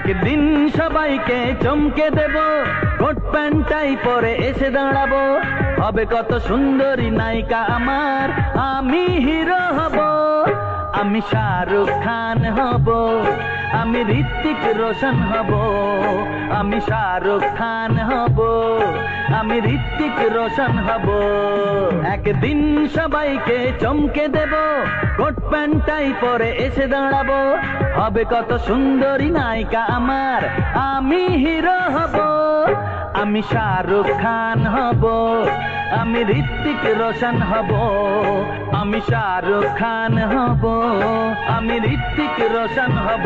একদিন সবাইকে চমকে দেব, কোট প্যান্টাই পরে এসে দাঁড়াবো, হবে কত সুন্দরী নায়িকা আমার, আমি হিরো হব। আমি শাহরুখ খান হব, আমি ঋত্বিক রোশন হব, আমি শাহরুখ খান হব, আমি ঋত্বিক রোশন হব। একদিন সবাইকে চমকে দেব, কোট প্যান্টাই পরে এসে দাঁড়াবো, হবে কত সুন্দরী নায়িকা আমার, আমি হিরো হব। আমি শাহরুখ খান হব, আমি ঋত্বিক রোশন হব, আমি শাহরুখ খান হব, আমি ঋত্বিক রোশন হব।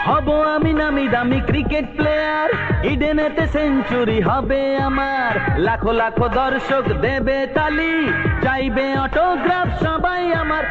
হব আমি নামি দামি ক্রিকেট প্লেয়ার, ইডেনেতে সেঞ্চুরি হবে আমার, লাখো লাখো দর্শক দেবে তালি, চাইবে অটোগ্রাফ সবাই আমার।